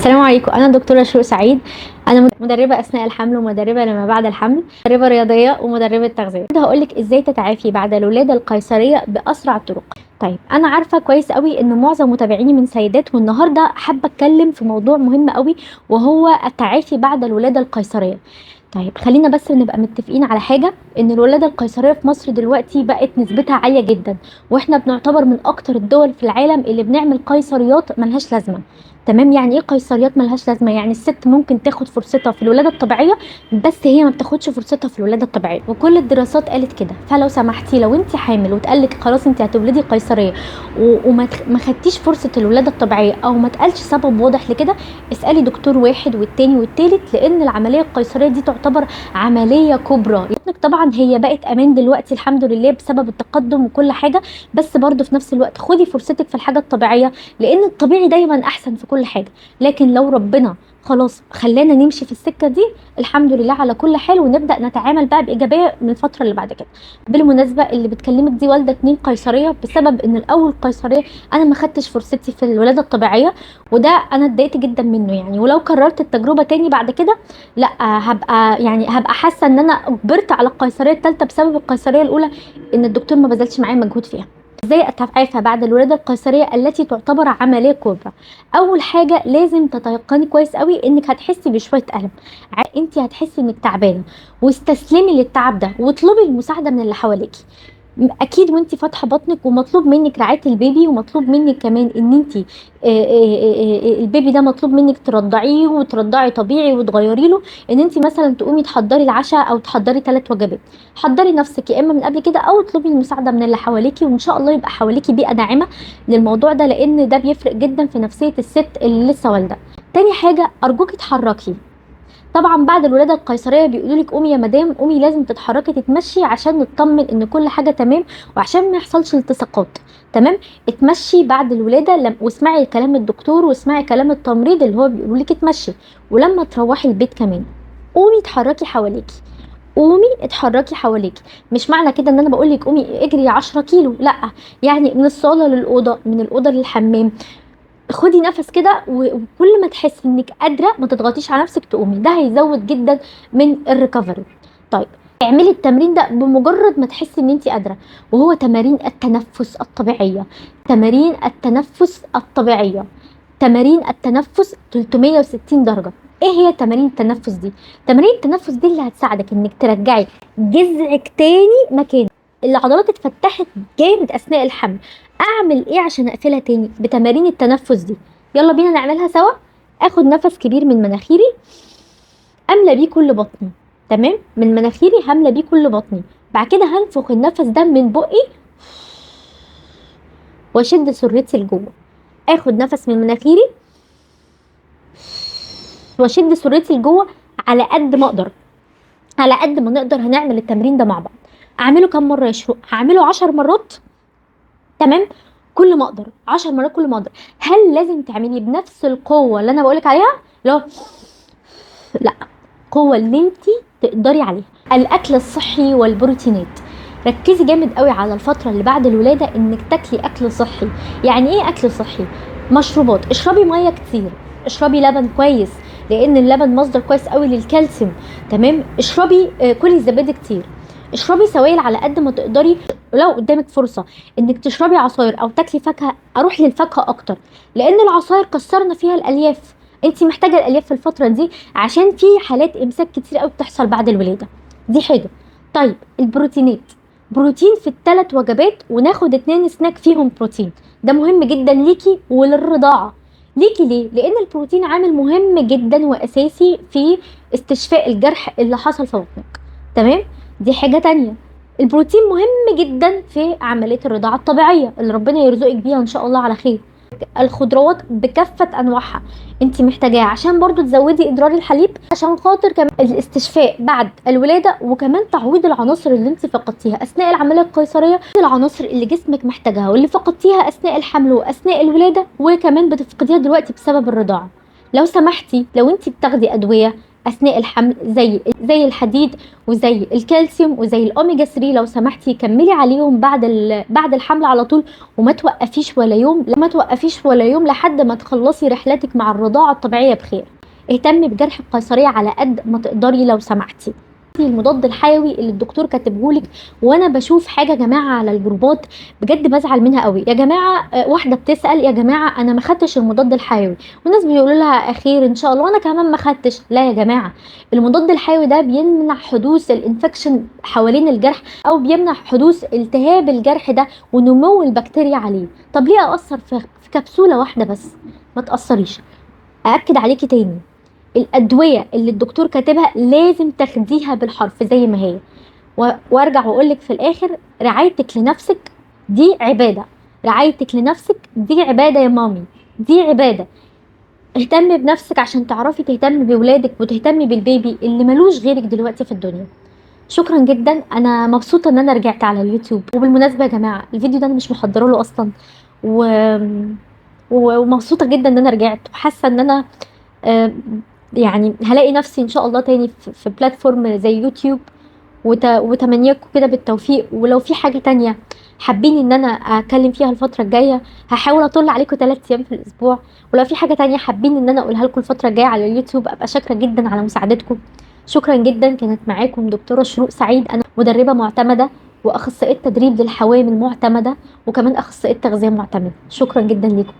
السلام عليكم. انا دكتوره شروق سعيد. انا مدربه اثناء الحمل ومدربه لما بعد الحمل، مدربه رياضيه ومدربه تغذيه. هقول لك ازاي تتعافي بعد الولاده القيصريه باسرع الطرق. طيب، انا عارفه كويس قوي ان معظم متابعيني من سيدات، والنهارده حابه اتكلم في موضوع مهم قوي، وهو التعافي بعد الولاده القيصريه. طيب، خلينا بس نبقى متفقين على حاجه، ان الولاده القيصريه في مصر دلوقتي بقت نسبتها عاليه جدا، واحنا بنعتبر من اكتر الدول في العالم اللي بنعمل قيصريات ملهاش لازمه. تمام؟ يعني ايه قيصريات ملهاش لازمه؟ يعني الست ممكن تاخد فرصتها في الولاده الطبيعيه، بس هي ما بتاخدش فرصتها في الولاده الطبيعيه، وكل الدراسات قالت كده. فلو سمحتي، لو انت حامل واتقالك خلاص انت هتولدي قيصريه وما خدتيش فرصه الولاده الطبيعيه، او ما اتقالش سبب واضح لكده، اسالي دكتور واحد والتاني والتالت، لان العمليه القيصريه دي تعتبر عمليه كبرى. طبعا هي بقت امان دلوقتي الحمد لله بسبب التقدم وكل حاجه، بس برضه في نفس الوقت خدي فرصتك في الحاجه الطبيعيه، لان الطبيعي دايما احسن في كل حاجه. لكن لو ربنا خلاص خلانا نمشي في السكه دي، الحمد لله على كل حال، ونبدا نتعامل بقى بايجابيه من الفتره اللي بعد كده. بالمناسبه، اللي بتكلمك دي والده 2 قيصريه، بسبب ان الاول قيصريه انا ما خدتش فرصتي في الولاده الطبيعيه، وده انا اتضايقت جدا منه يعني. ولو كررت التجربه تاني بعد كده، لا، هبقى حاسه ان انا اجبرت على القيصريه الثالثه بسبب القيصريه الاولى، ان الدكتور ما بذلش معايا مجهود فيها. ازاي اتعافى بعد الولاده القيصريه التي تعتبر عمليه كبرى؟ اول حاجه لازم تتيقني كويس قوي انك هتحسي بشويه الم. انت هتحسي انك تعبانه، واستسلمي للتعب ده واطلبي المساعده من اللي حواليكي. اكيد وانت فاتحه بطنك، ومطلوب منك رعايه البيبي، ومطلوب منك كمان ان انت البيبي ده مطلوب منك ترضعيه وترضعي طبيعي، وتغيري له ان انت مثلا تقومي تحضري العشاء او تحضري 3 وجبات. حضري نفسك يا اما من قبل كده، او اطلبي المساعده من اللي حواليكي، وان شاء الله يبقى حواليكي بيئه داعمه للموضوع ده، لان ده بيفرق جدا في نفسيه الست اللي لسه والده. تاني حاجه، ارجوكي اتحركي. طبعا بعد الولاده القيصريه بيقولوا لك قومي يا مدام، قومي لازم تتحركي تتمشي عشان نطمن ان كل حاجه تمام، وعشان ما يحصلش التصاقات. تمام؟ اتمشي بعد الولاده، واسمعي كلام الدكتور، واسمعي كلام التمريض اللي هو بيقولوا لك اتمشي. ولما تروحي البيت كمان قومي اتحركي حواليكي. قومي اتحركي حواليكي. مش معنى كده ان انا بقول لك قومي اجري 10 كيلو، لا، يعني من الصاله للاوضه، من الاوضه للحمام. خدي نفس كده، وكل ما تحسي انك قادره ما تضغطيش على نفسك تقومي، ده هيزود جدا من الريكفري. طيب، اعملي التمرين ده بمجرد ما تحسي ان انت قادره، وهو تمارين التنفس الطبيعيه. تمارين التنفس الطبيعيه، تمارين التنفس 360 درجه. ايه هي تمارين التنفس دي؟ تمارين التنفس دي اللي هتساعدك انك ترجعي جذعك تاني مكانه. العضلات اتفتحت جامد اثناء الحمل، اعمل ايه عشان اقفلها تاني؟ بتمارين التنفس دي. يلا بينا نعملها سوا. اخد نفس كبير من مناخيري، املى بيه كل بطني. تمام؟ من مناخيري هملى بيه كل بطني. بعد كده هنفخ النفس ده من بقي، واشد سرتي لجوه. اخد نفس من مناخيري، واشد سرتي لجوه على قد ما اقدر. على قد ما نقدر هنعمل التمرين ده مع بعض. اعمله كم مره يا شروق؟ هعمله 10 مرات. تمام؟ كل ما اقدر 10 مرات كل ما اقدر. هل لازم تعملي بنفس القوه اللي انا بقولك عليها؟ لا، القوه اللي انت تقدري عليها. الاكل الصحي والبروتينات. ركزي جامد قوي على الفتره اللي بعد الولاده انك تاكلي اكل صحي. يعني ايه اكل صحي؟ مشروبات، اشربي ميه كتير، اشربي لبن كويس، لان اللبن مصدر كويس قوي للكالسيوم. تمام؟ اشربي كلي زبادي كتير، اشربي سوائل على قد ما تقدري. لو قدامك فرصه انك تشربي عصاير او تاكلي فاكهه، اروح للفاكهه اكتر، لان العصاير كسرنا فيها الالياف. انت محتاجه الالياف في الفتره دي، عشان في حالات امساك كتير قوي بتحصل بعد الولاده. دي حاجه. طيب، البروتينات. بروتين في ال3 وجبات، وناخد 2 سناك فيهم بروتين. ده مهم جدا ليكي وللرضاعه. ليكي ليه؟ لان البروتين عامل مهم جدا واساسي في استشفاء الجرح اللي حصل في بطنك. تمام؟ دي حاجه تانية. البروتين مهم جدا في عمليه الرضاعه الطبيعيه اللي ربنا يرزقك بيها ان شاء الله على خير. الخضروات بكافه انواعها انت محتاجاها، عشان برضو تزودي ادرار الحليب، عشان خاطر كمان الاستشفاء بعد الولاده، وكمان تعويض العناصر اللي انت فقدتيها اثناء العمليه القيصريه، العناصر اللي جسمك محتاجها واللي فقدتيها اثناء الحمل واثناء الولاده، وكمان بتفقديها دلوقتي بسبب الرضاعه. لو سمحتي، لو انت بتاخدي ادويه، اثناء الحمل زي الحديد وزي الكالسيوم وزي الاوميجا 3، لو سمحتي كملي عليهم بعد الحمل على طول، وما توقفيش ولا يوم، ما توقفيش ولا يوم لحد ما تخلصي رحلتك مع الرضاعه الطبيعيه بخير. اهتمي بجرح القيصريه على قد ما تقدري لو سمحتي. المضاد الحيوي اللي الدكتور كاتبهولك، وانا بشوف حاجه يا جماعه على الجروبات بجد بزعل منها قوي يا جماعه. واحده بتسال يا جماعه انا ما خدتش المضاد الحيوي، والناس بيقولوا لها اخير ان شاء الله، وانا كمان ما خدتش. لا يا جماعه، المضاد الحيوي ده بيمنع حدوث الانفكشن حوالين الجرح، او بيمنع حدوث التهاب الجرح ده ونمو البكتيريا عليه. طب ليه اثر في كبسوله واحده بس؟ ما تاثريش. ااكد عليكي تاني، الادويه اللي الدكتور كاتبها لازم تاخديها بالحرف زي ما هي. وارجع واقول لك في الاخر، رعايتك لنفسك دي عباده. رعايتك لنفسك دي عباده يا مامي، دي عباده. اهتمي بنفسك عشان تعرفي تهتمي بولادك وتهتمي بالبيبي اللي ملوش غيرك دلوقتي في الدنيا. شكرا جدا، انا مبسوطه ان انا رجعت على اليوتيوب. وبالمناسبه يا جماعه، الفيديو ده انا مش محضره له اصلا، و... ومبسوطه جدا ان انا رجعت، وحاسه ان انا آه، يعني هلاقي نفسي ان شاء الله تاني في بلاتفورم زي يوتيوب. وتمنياكم كده بالتوفيق. ولو في حاجة تانية حابين ان انا اتكلم فيها الفترة الجاية، هحاول اطل عليكم 3 ايام في الاسبوع. ولو في حاجة تانية حابين ان انا اقولها لكم الفترة الجاية على اليوتيوب، ابقى شاكرة جدا على مساعدتكم. شكرا جدا. كانت معاكم دكتورة شروق سعيد، انا مدربة معتمدة واخصائية تدريب للحوامل معتمدة، وكمان اخصائية تغذية معتمدة. شكرا جدا لكم.